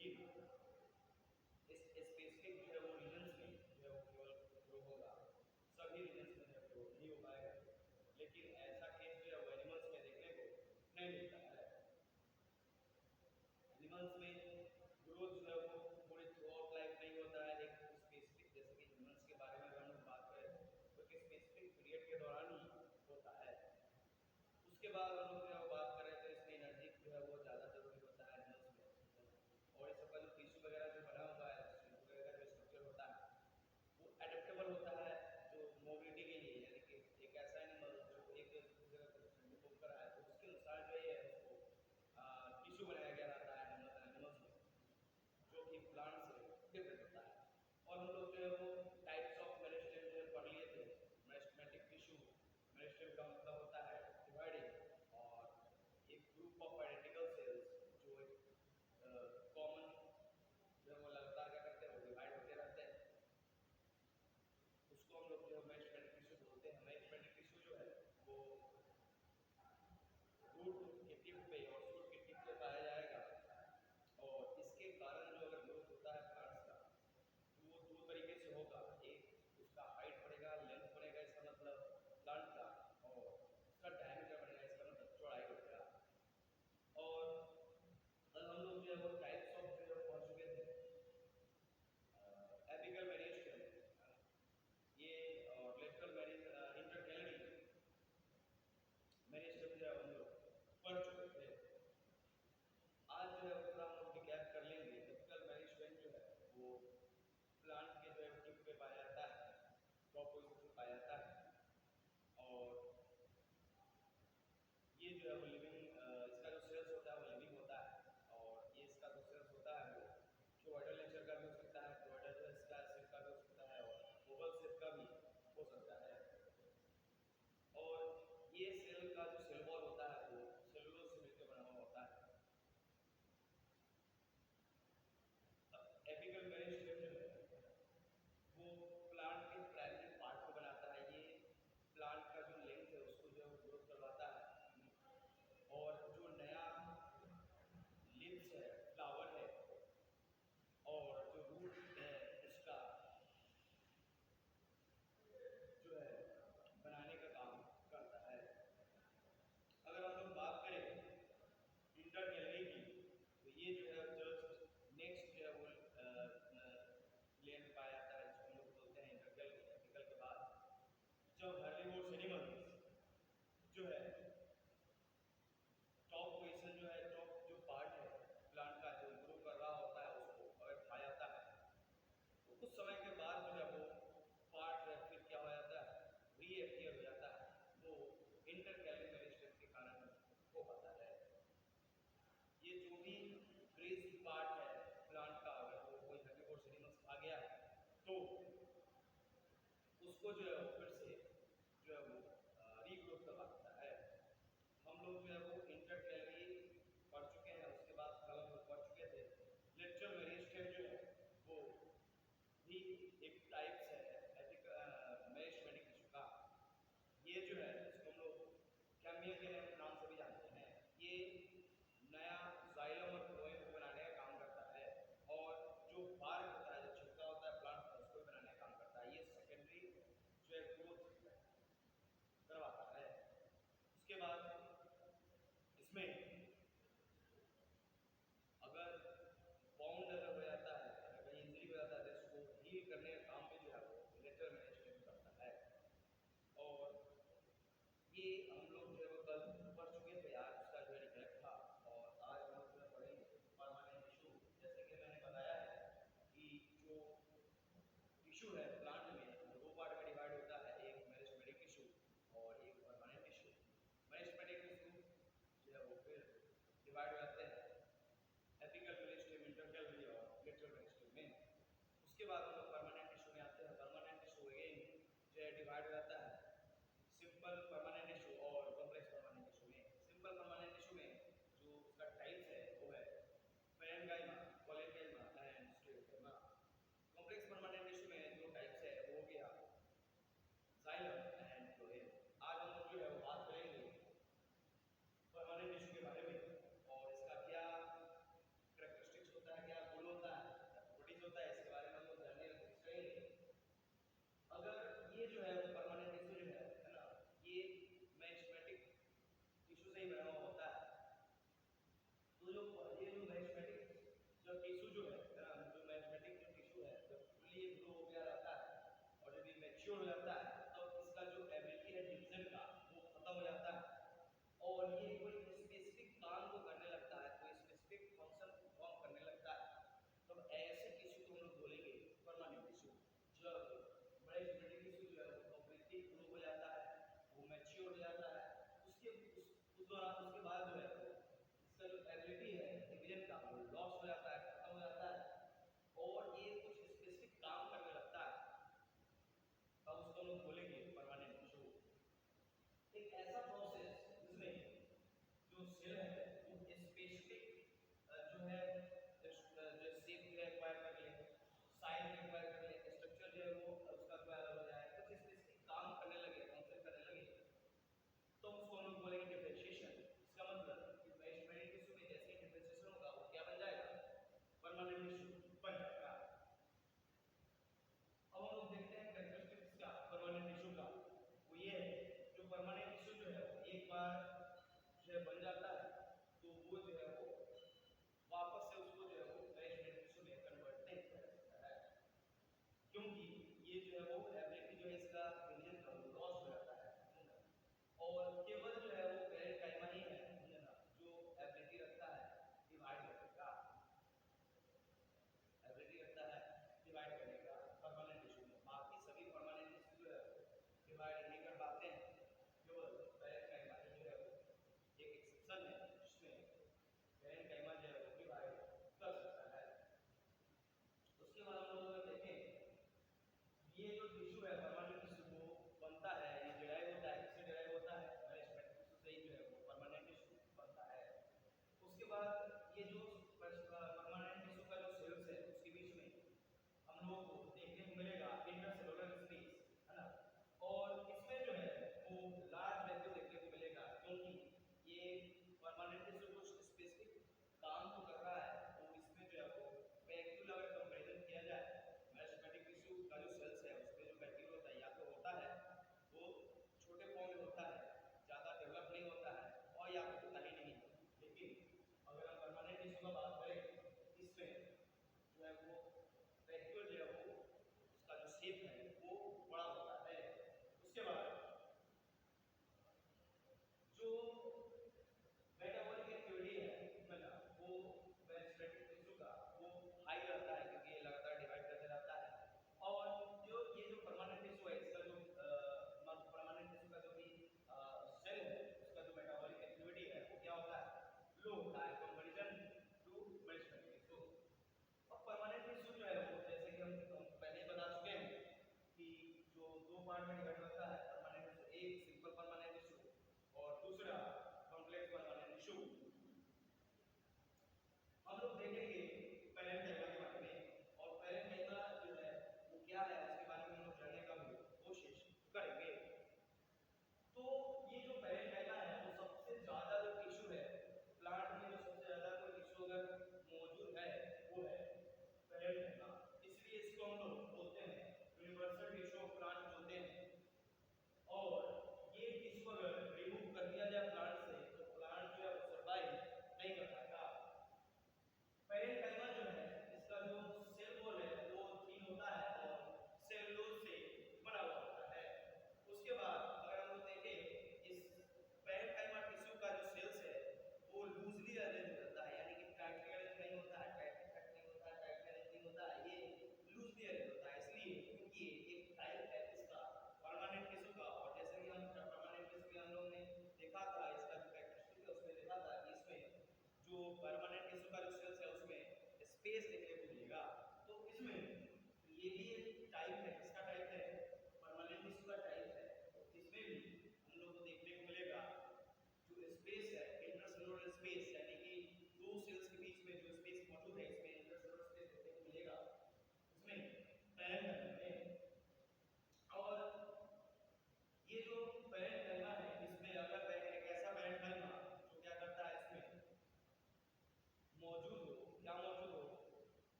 लेकिन इस स्पेसिफिक जो है वो रीजन्स में जो है वो केवल ग्रो होगा, सभी रीजन्स में जो है ग्रो नहीं हो पाएगा। लेकिन ऐसा केस जो है वो एनिमल्स में देखने को नहीं मिलता है। एनिमल्स में ग्रोथ जो है वो पूरी थ्रू आउट लाइफ नहीं होता है, एक स्पेसिफिक, जैसे कि ह्यूमंस के बारे में अगर हम लोग बात करें तो एक स्पेसिफिक पीरियड के दौरान ही होता है। उसके बाद हम लोग जो है वो बात करें तो इसमें एनर्जी जो है वो ज़्यादा जरूरी होता है एनिमल्स में। और इस सबका जो टिश्यू वगैरह जो बना हुआ है, टिश्यू वगैरह जो स्ट्रक्चर होता है वो एडेप्टेबल होता है जो मोबिलिटी के लिए, यानी कि एक ऐसा एनिमल जो एक दूसरी जगह पर मूव कर रहा है तो उसके अनुसार जो है उसको टिश्यू बनाया गया रहता है एनिमल्स में, जो कि प्लांट से डिफरेंट होता है। और हम लोग जो है वो टाइप्स ऑफ मेरिस्टेम जो है पढ़ लिए थे। मेरिस्टेमेटिक टिश्यू, मेरिस्टेम का मतलब होता है डिवाइडिंग, और एक ग्रुप ऑफ आइडेंटिकल सेल्स जो एक कॉमन जो है वो लगातार क्या करते हैं वो डिवाइड होते रहते हैं, उसको हम लोग जो है मेरिस्टेमेटिक टिश्यू बोलते हैं। मेरिस्टेमेटिक टिश्यू जो है वो रूट के टिप पे और शूट के टिप पे पाया जाएगा। और इसके कारण जो अगर ग्रोथ होता है प्लांट्स का तो वो दो तरीके से होगा, एक उसका हाइट बढ़ेगा, लेंथ बढ़ेगा, इसका मतलब प्लांट का, और उसका डायमीटर बढ़ेगा, इसका मतलब चौड़ाई बढ़ेगा। और कल हम लोग जो है वो टाइप्स ऑफ जो है पढ़ चुके थे एपिकल मेरिस्टेम, ये और लेटरल इंटरकैलरी मेरिस्टेम जो है हम लोग पढ़ चुके थे। आज जो है पूरा हम लोग रिकैप कर लेंगे। एपिकल मेरिस्टेम जो है वो प्लांट के जो है टिप पे पाया जाता है, टॉप पोजीशन पे पाया जाता है। और ये जो है वो लिविंग, इसका जो सेल्स होता है वो लिविंग होता है, और ये इसका जो सेल्स होता है वो क्यूबॉइडल नेचर का भी हो सकता है, क्यूबॉइडल जो है स्क्वायर शेप का भी हो सकता है, और ओवल शेप का भी हो सकता है। और ये सेल का जो सेल वॉल होता है वो सेलुलोज से मिलकर बना हुआ होता है। एपिकल मेरिस्टेम जो है वो प्लांट के प्राइमरी पार्ट को बनाता है। ये प्लांट का जो लेंथ है उसको जो है ग्रोथ करवाता है, और जो नया लीव्स है, फ्लावर है, और जो रूट है उसका जो है बनाने का काम करता है। अगर हम लोग बात करें इंटरकैलरी की तो ये जो है जस्ट नेक्स्ट जो है वो लेयर में पाया जाता है, जिसको हम लोग बोलते हैं इंटरकैलरी। एपिकल के बाद जब हेर्बिवोरस एनिमल्स जो है टॉप पोजीशन जो है, टॉप जो पार्ट है प्लांट का जो ग्रो कर रहा होता है उसको अगर खा जाता है तो कुछ समय के बाद जो है वो पार्ट जो है फिर क्या हो जाता है, रीअपियर हो जाता है। वो इंटरकैलरी मेरिस्टेम के कारण हो पाता है। ये जो भी ग्रेस पार्ट है प्लांट का, अगर वो कोई हेर्बिवोरस एनिमल्स खा गया तो उसको जो है वो फिर से जो है वो रीग्रोथ करवा देता है। हम लोग जो है वो इंटरकैलरी पढ़ चुके हैं। उसके बाद कल हम लोग पढ़ चुके थे लेटरल मेरिस्टेम जो है वो भी एक टाइप्स है मेरिस्टेमेटिक टिश्यू का। ये जो है इसको हम लोग कैमिया के नाम से भी जानते हैं। ये नया जाइलम और फ्लोएम को बनाने का काम करता है, और जो बार्क होता है, जो छिलका होता है प्लांट का, उसको भी बनाने का काम करता है। ये सेकेंडरी जो है ग्रोथ करवाता है। उसके बाद इसमें अगर बाउंड अगर हो जाता है, अगर कहीं इंजरी हो जाता है तो इसको हील करने का काम भी जो है वो लेटरल मेरिस्टेम करता है। और ये हम लोग जो है वो कल पढ़ चुके थे, आज उसका जो है रिकैप था। और आज हम लोग जो है पढ़ेंगे परमानेंट टिश्यू। जैसे कि मैंने बताया है कि जो टिश्यू है प्लांट में दो पार्ट में डिवाइड होता है, एक मेरिस्टेमेटिक टिश्यू और एक परमानेंट टिश्यू। मेरिस्टेमेटिक टिश्यू जो है वो फिर डिवाइड हो जाते हैं एपिकल मेरिस्टेम, इंटरकैलरी और लेटरल मेरिस्टेम में। उसके बाद हम लोग परमानेंट टिश्यू में आते हैं। परमानेंट टिश्यू अगेन जो है डिवाइड हो जाता है सिंपल परमानेंट टिश्यू और कॉम्प्लेक्स परमानेंट टिश्यू में। सिंपल परमानेंट टिश्यू में जो उसका टाइप्स है वो है parenchyma, collenchyma and sclerenchyma. Complex permanent tissue में जो टाइप्स है वो हो गया जाइलम एंड फ्लोएम। आज हम लोग जो है वो बात करेंगे परमानेंट टिश्यू के बारे में, और इसका क्या कैरेक्टरिस्टिक्स होता है, क्या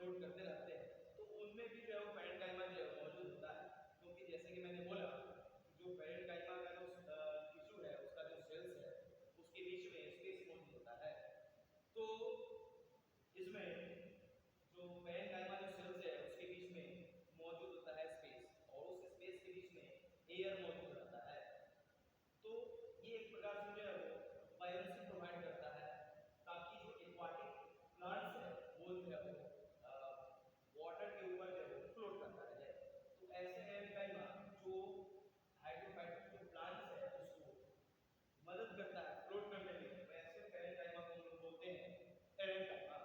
फ्लोट करते रहते हैं, तो उनमें भी जो है वो पेरेन्काइमा जो है वो मौजूद होता है। क्योंकि जैसे कि मैंने बोला कि जो पेरेन्काइमा का जो टिश्यू है, उसका जो सेल्स है, उसके बीच में स्पेस मौजूद होता है। तो इसमें जो पेरेन्काइमा जो सेल्स है उसके बीच में मौजूद होता है स्पेस, और उस स्पेस के बीच में एयर मौजूद रहता है। तो ये एक प्रकार से जो है वो बायोन्सी प्रोवाइड करता है, ताकि जो एक्वाटिक प्लांट्स है वो जो है वो वाटर के ऊपर जो है वो फ्लोट करता रहे। तो ऐसे पेरेन्काइमा जो हाइड्रोफाइटिक जो प्लांट्स है उसको मदद करता है फ्लोट करने में, वैसे पेरेन्काइमा को हम लोग बोलते हैं पेरेन्काइमा।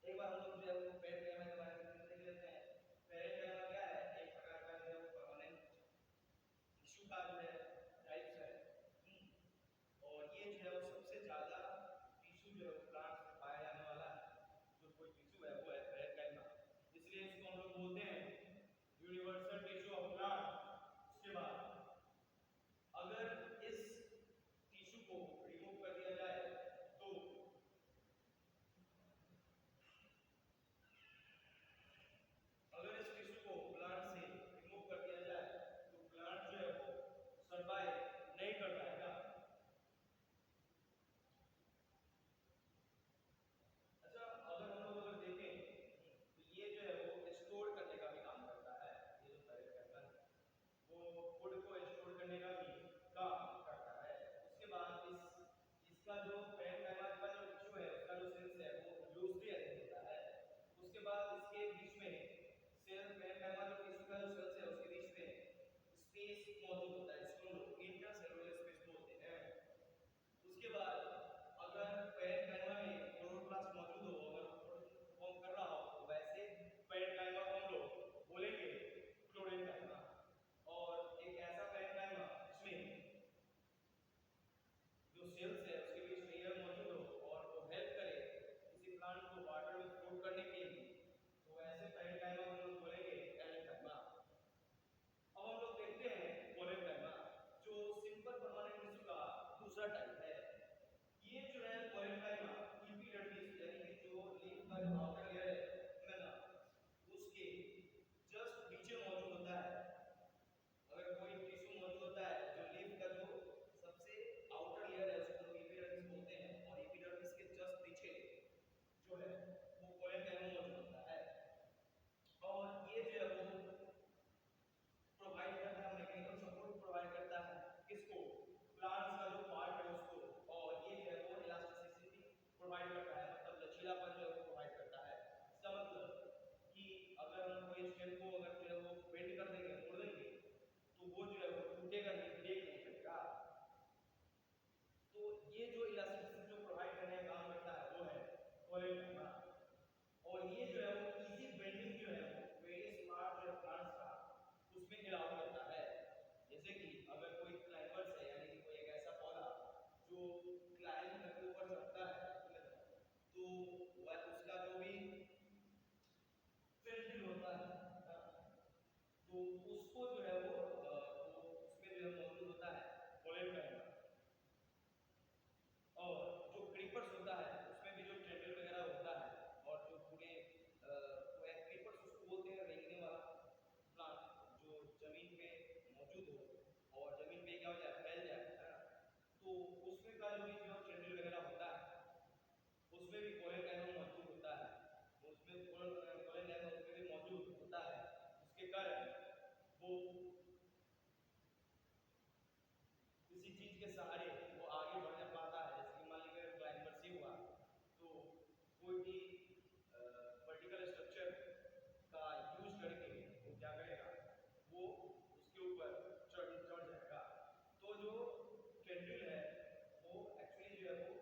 एक बार हम लोग जो है वो पेरेन्काइमा के बारे में देख लेते हैं। पेरेन्काइमा क्या है? एक प्रकार का जो है वो परमानेंट टिश्यू का जो है टाइप्स है। और ये जो है वो सबसे ज्यादा टिश्यू जो है वो प्लांट्स में पाया जाने वाला जो कोई टिश्यू है वो है पेरेन्काइमा, इसलिए इसको हम लोग बोलते हैं यूनिवर्सल टिश्यू ऑफ प्लांट। उसके बाद अगर इस टिश्यू को रिमूव कर दिया जाए तो अगर इस टिश्यू को प्लांट से रिमूव कर दिया जाए तो प्लांट जो है वो सर्वाइव नहीं कर पाएगा। अच्छा, अगर हम लोग अगर देखें तो ये जो है वो स्टोर करने का भी काम करता है। ये जो पेरेन्काइमा है वो फूड को स्टोर करने का भी काम करता है। उसके बाद इसका जो पेरेन्काइमा का जो टिश्यू है उसका जो सेल्स है वो लूजली अरेंज होता है। उसके बाद इसके बीच में सेल पेरेन्काइमा जो टिश्यू का जो सेल्स है उसके बीच में स्पेस मौजूद होता है, इसको हम लोग इंट्रासेलुलर स्पेस बोलते हैं। उसके बाद अगर पेरेन्काइमा में क्लोरोप्लास्ट मौजूद हो, अगर फॉर्म कर रहा हो, तो वैसे पेरेन्काइमा को हम लोग बोलेंगे क्लोरेन्काइमा। और एक ऐसा पेरेन्काइमा जिसमें जो सेल्स है उसके बीच में एयर मौजूद हो और वो हेल्प करे किसी प्लांट को वाटर में फ्लोट करने के लिए, तो वैसे पेरेन्काइमा को हम लोग बोलेंगे एलेन्काइमा। अब हम लोग देखते हैं कोलेन्काइमा, जो सिंपल परमानेंट टिश्यू का दूसरा टाइप है। ये जो है कोलेन्काइमा एपिडर्मिस यानी कि जो लीफ का जो आउटर लेयर है ना, उसके जस्ट नीचे मौजूद होता है। अगर कोई टिश्यू मौजूद होता है जो लीफ का जो सबसे आउटर लेयर है उसको हम एपिडर्मिस बोलते हैं, और एपिडर्मिस के जस्ट नीचे जो है वो कोलेन्काइमा मौजूद होता है। और ये जो है वो प्रोवाइड करता है, मैकेनिकल सपोर्ट प्रोवाइड करता है किसको? प्लांट्स का जो पार्ट है उसको। और ये जो है वो इलास्टिसिटी प्रोवाइड करता है, मतलब लचीलापन जो है वो प्रोवाइड करता है। इसका मतलब कि अगर हम कोई स्टेम को अगर जो है वो बेंड कर देंगे, मोड़ देंगे, तो वो जो है वो टूटेगा नहीं, ब्रेक नहीं करेगा। तो ये जो इलास्टिसिटी जो प्रोवाइड करने का काम करता है वो है कोलेन्काइमा। और ये जो है वो इजी बेंडिंग जो है वो वेरियस पार्ट जो है प्लांट्स का उसमें अलाउ करता है। जैसे कि अगर कोई क्लाइंबर्स है, यानी कि कोई एक ऐसा पौधा जो क्लाइंब करके ऊपर चढ़ता है, तो वह उसका जो भी फिल्ड होता है, तो उसको जो है वो उसमें जो है मौजूद होता है कोलेन्काइमा। और जो क्रीपर्स होता है उसमें भी जो टेंडल वगैरह होता है, और जो पूरे क्रीपर्स उसको बोलते हैं रेंगने वाला प्लांट, जो जमीन पे मौजूद हो और जमीन पे क्या हो जाए, फैल जाए, है ना। तो उसमें का जो भी जो टेंडल वगैरह होता है उसमें भी कोलेन्काइमा मौजूद होता है। उसमें कोलेन्काइमा उसमें भी मौजूद होता है, उसके कारण वो किसी चीज के सहारे वो आगे बढ़ने पाता है। जैसे कि मान लीजिए क्लाइंबर से हुआ तो कोई भी वर्टिकल स्ट्रक्चर का यूज करके वो क्या करेगा, वो उसके ऊपर चढ़ चढ़ जाएगा। तो जो टेंड्रिल है वो एक्चुअली जो है वो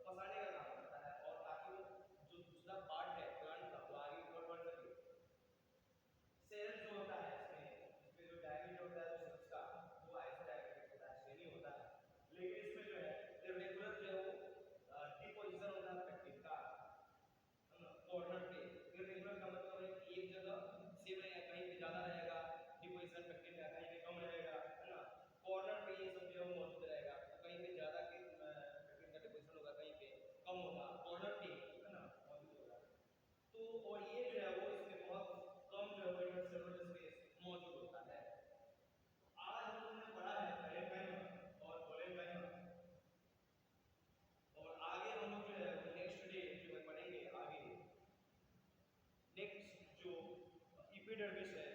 फंसाने का काम करता है, और ताकि वो जो दूसरा पार्ट है प्लांट का वो आगे ऊपर बढ़ सके। सेल जो होता है इसमें जो डायमीटर होता है जो सेल्स का, वो ऐसा डायमीटर होता है, श्रेणी होता फीडर विषय